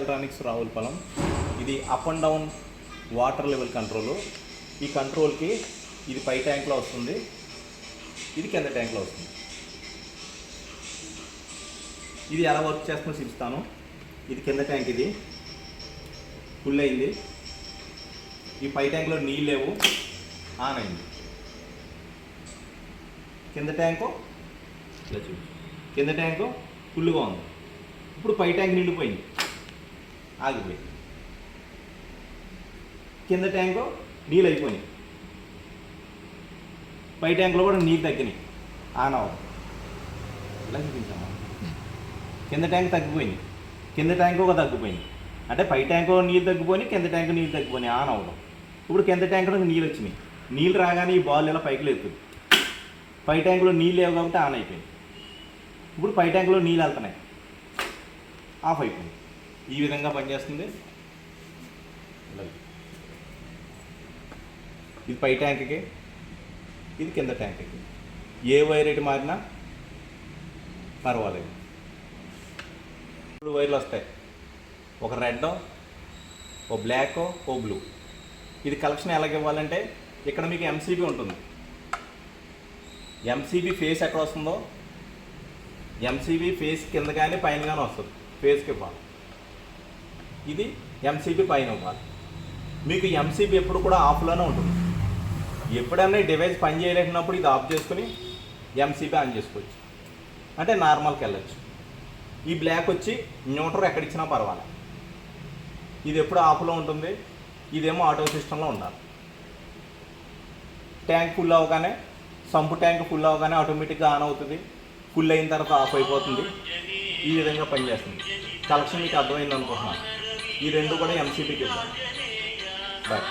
Electronics Ravulapalem. ఇది up and down water level control. ఈ కంట్రోల్కి ఇది పై ట్యాంక్లో వస్తుంది, ఇది కింద ట్యాంక్లో వస్తుంది. ఇది ఎలా వర్క్ చేస్తుందో చూపిస్తాను. ఇది కింద ట్యాంక్, ఇది ఫుల్ అయింది. ఈ పై ట్యాంక్లో నీళ్ళు లేవు, ఆన్ అయింది. కింద ట్యాంకు ఇలా చూసి, కింద ట్యాంకు ఫుల్గా ఉంది. ఇప్పుడు పై ట్యాంక్ నిండిపోయింది, ఆగిపోయింది. కింద ట్యాంకు నీళ్ళు అయిపోయినాయి, పై ట్యాంకులో కూడా నీళ్ళు తగ్గినాయి, ఆన్ అవ్వదు. ఇలా చూపించాము. కింద ట్యాంక్ తగ్గిపోయింది, కింద ట్యాంక్ ఒక తగ్గిపోయింది. అంటే పై ట్యాంకు నీళ్ళు తగ్గిపోయి కింద ట్యాంకు నీళ్ళు తగ్గిపోయినాయి, ఆన్ అవ్వడం. ఇప్పుడు కింద ట్యాంకులో నీళ్ళు వచ్చినాయి. నీళ్ళు రాగానే ఈ బాల్ ఇలా పైకి లేస్తుంది. పై ట్యాంకులో నీళ్ళు లేవు కాబట్టి ఆన్ అయిపోయింది. ఇప్పుడు పై ట్యాంకులో నీళ్ళు వెళ్తున్నాయి, ఆఫ్ అయిపోయింది. ఈ విధంగా పనిచేస్తుంది. ఇది పై ట్యాంక్కి, ఇది కింద ట్యాంక్కి. ఏ వైర్ ఎటు మారినా పర్వాలేదు. ఇప్పుడు వైర్లు వస్తాయి, ఒక రెడ్, ఓ బ్లాక్, ఓ బ్లూ. ఇది కలెక్షన్ ఎలాగ ఇవ్వాలంటే ఇక్కడ మీకు ఎంసీబీ ఉంటుంది. ఎంసీబీ ఫేస్ ఎక్కడ వస్తుందో, ఎంసీబీ ఫేస్ కింద కానీ పైన కానీ వస్తుంది, ఫేస్కి ఇవ్వాలి. ఇది ఎంసీబీ పైన ఇవ్వాలి. మీకు ఎంసీబీ ఎప్పుడు కూడా ఆఫ్లోనే ఉంటుంది. ఎప్పుడైనా ఈ డివైస్ పని చేయలేకున్నప్పుడు ఇది ఆఫ్ చేసుకుని ఎంసీబీ ఆన్ చేసుకోవచ్చు, అంటే నార్మల్కి వెళ్ళచ్చు. ఈ బ్లాక్ వచ్చి న్యూట్రల్ ఎక్కడిచ్చినా పర్వాలేదు. ఇది ఎప్పుడు ఆఫ్లో ఉంటుంది, ఇదేమో ఆటో సిస్టంలో ఉండాలి. ట్యాంక్ ఫుల్ అవ్వగానే, సంపు ట్యాంక్ ఫుల్ అవ్వగానే ఆటోమేటిక్గా ఆన్ అవుతుంది. ఫుల్ అయిన తర్వాత ఆఫ్ అయిపోతుంది. ఈ విధంగా పనిచేస్తుంది. కలెక్షన్ మీకు అర్థమైంది అనుకుంటున్నాను. ఈ రెండు కూడా ఎంసీబీకి ఇవ్వాలి. బాయ్.